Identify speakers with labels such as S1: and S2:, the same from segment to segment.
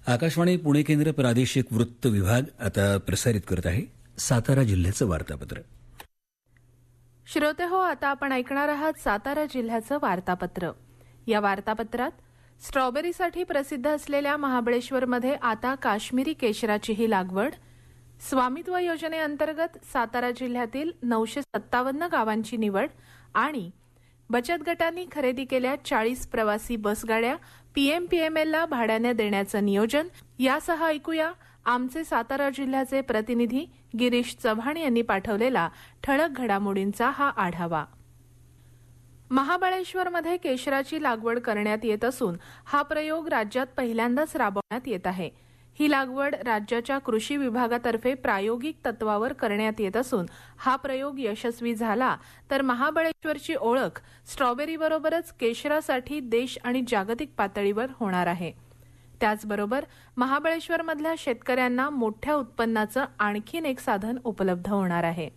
S1: आकाशवाणी पुणे केंद्र प्रादेशिक वृत्त विभाग आता प्रसारित करत आहे सातारा जिल्ह्याचं वार्तापत्र.
S2: श्रोते हो, आता आपण ऐकणार आहात सातारा जिल्ह्याचं वार्तापत्र. या वार्तापत्रात स्ट्रॉबेरीसाठी प्रसिद्ध असलेल्या महाबळेश्वरमध्ये आता काश्मीरी केशराचीही लागवड, स्वामित्व योजनेअंतर्गत सातारा जिल्ह्यातील 957 गावांची निवड आणि बचत गटांनी खरेदी केल्या 40 प्रवासी बसगाड्या पीएमपीएमएलला भाड्याने देण्याचं नियोजन यासह ऐकूया आमचे सातारा जिल्ह्याचे प्रतिनिधी गिरीश चव्हाण यांनी पाठवलेला ठळक घडामोडींचा हा आढावा. महाबळेश्वरमध्ये केशराची लागवड करण्यात येत असून हा प्रयोग राज्यात पहिल्यांदाच राबवण्यात येत आहे. ही लागवड राज्याच्या कृषी विभागातर्फे प्रायोगिक तत्वावर करण्यात येत असून हा प्रयोग यशस्वी झाला तर महाबळेश्वरची ओळख स्ट्रॉबेरीबरोबरच केशरासाठी देश आणि जागतिक पातळीवर होणार आहे. त्याचबरोबर महाबळेश्वरमधल्या शेतकऱ्यांना मोठ्या उत्पन्नाचं आणखीन एक साधन उपलब्ध होणार आहे.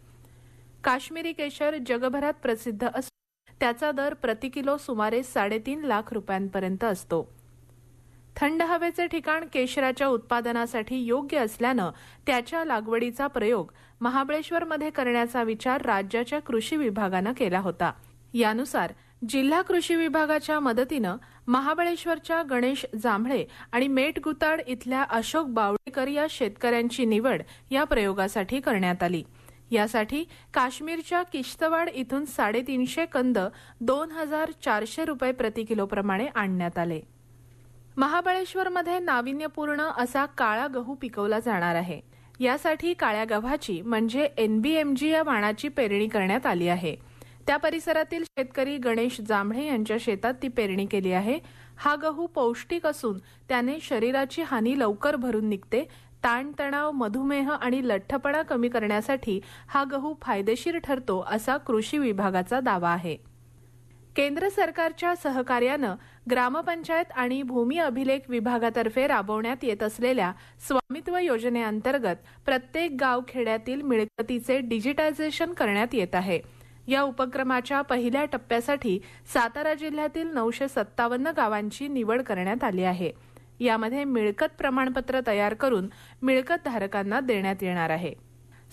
S2: काश्मीरी केशर जगभरात प्रसिद्ध असून त्याचा दर प्रति किलो सुमारे 3.5 लाख रुपयांपर्यंत असतो. थंड हवेचे ठिकाण केशराच्या उत्पादनासाठी योग्य असल्यानं त्याच्या लागवडीचा प्रयोग महाबळेश्वरमध्ये करण्याचा विचार राज्याच्या कृषी विभागानं केला होता. यानुसार जिल्हा कृषी विभागाच्या मदतीनं महाबळेश्वरच्या गणेश जांभळे आणि मेटगुताड इथल्या अशोक बावडेकर या शेतकऱ्यांची निवड या प्रयोगासाठी करण्यात आली. यासाठी काश्मीरच्या किश्तवाड इथून 350 कंद 2400 रुपये प्रति किलोप्रमाणे आणण्यात आले. महाबळेश्वरमध्ये नाविन्यपूर्ण असा काळा गहू पिकवला जाणार आहे. यासाठी काळ्या गव्हाची म्हणजे एनबीएमजी या वाणाची पेरणी करण्यात आली आहे. त्या परिसरातील शेतकरी गणेश जांभळे यांच्या शेतात ती पेरणी केली आहे. हा गहू पौष्टिक असून त्याने शरीराची हानी लवकर भरून निघते. ताणतणाव, मधुमेह आणि लठ्ठपणा कमी करण्यासाठी हा गहू फायदेशीर ठरतो असा कृषी विभागाचा दावा आहे. केंद्र सरकारच्या सहकार्यानं ग्रामपंचायत आणि भूमी अभिलेख विभागातर्फे राबवण्यात येत असलेल्या स्वामित्व योजनेअंतर्गत प्रत्येक गाव खेड्यातील मिळकतीचे डिजिटायझेशन करण्यात येत आहे. या उपक्रमाच्या पहिल्या टप्प्यासाठी सातारा जिल्ह्यातील 957 गावांची निवड करण्यात आली आहे. यामध्ये मिळकत प्रमाणपत्र तयार करून मिळकत धारकांना देण्यात येणार आहे.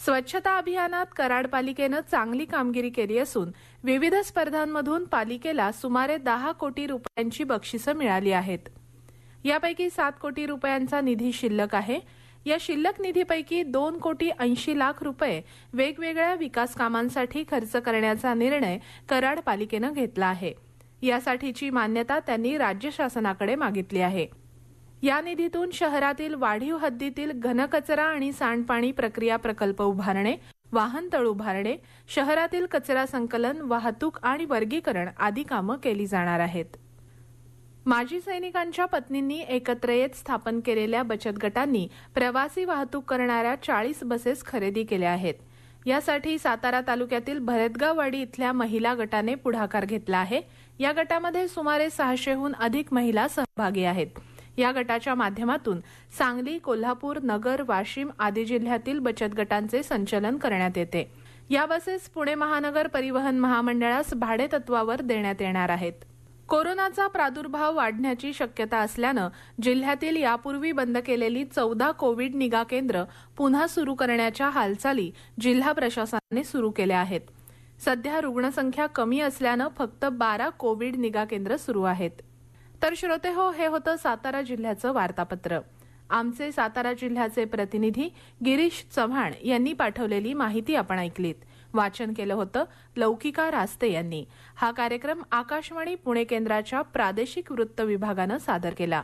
S2: स्वच्छता अभियानात कराड पालिकेनं चांगली कामगिरी केली असून विविध स्पर्धांमधून पालिकेला सुमारे 10 कोटी रुपयांची बक्षिसं मिळाली आहेत. यापैकी 7 कोटी रुपयांचा निधी शिल्लक आहे. या शिल्लक निधीपैकी 2 कोटी 80 लाख रुपये वेगवेगळ्या विकास कामांसाठी खर्च करण्याचा निर्णय कराड पालिकेनं घेतला आहे. यासाठीची मान्यता त्यांनी राज्य शासनाकडे मागितली आहे. या निधीतून शहरातील वाढीव हद्दीतील घनकचरा आणि सांडपाणी प्रक्रिया प्रकल्प उभारणे, वाहनतळ उभारणे, शहरातील कचरा संकलन, वाहतूक आणि वर्गीकरण आदी कामं केली जाणार आहेत. माजी सैनिकांच्या पत्नींनी एकत्र येत स्थापन केलेल्या बचत गटांनी प्रवासी वाहतूक करणाऱ्या 40 बसेस खरेदी केल्या आहेत. यासाठी सातारा तालुक्यातील भरतगाववाडी इथल्या महिला गटाने पुढाकार घेतला आहे. या गटामध्ये सुमारे 600हून अधिक महिला सहभागी आहेत. या गटाच्या माध्यमातून सांगली, कोल्हापूर, नगर, वाशिम आदी जिल्ह्यातील बचत गटांचे संचलन करण्यात येते. या बसेस पुणे महानगर परिवहन महामंडळास भाडेतत्वावर देण्यात येणार आहेत. कोरोनाचा प्रादुर्भाव वाढण्याची शक्यता असल्यानं जिल्ह्यातील यापूर्वी बंद केलेली 14 कोविड निगा केंद्र पुन्हा सुरू करण्याच्या हालचाली जिल्हा प्रशासनाने सुरू केल्या आहेत. सध्या रुग्णसंख्या कमी असल्यानं फक्त 12 कोविड निगा केंद्र सुरू आहेत. तर श्रोते हो, हे होतं सातारा जिल्ह्याचं वार्तापत्र. आमचे सातारा जिल्ह्याचे प्रतिनिधी गिरीश चव्हाण यांनी पाठवलेली माहिती आपण ऐकलीत. वाचन केलं होतं लौकिका रास्ते यांनी. हा कार्यक्रम आकाशवाणी पुणे केंद्राच्या प्रादेशिक वृत्त विभागानं सादर केला.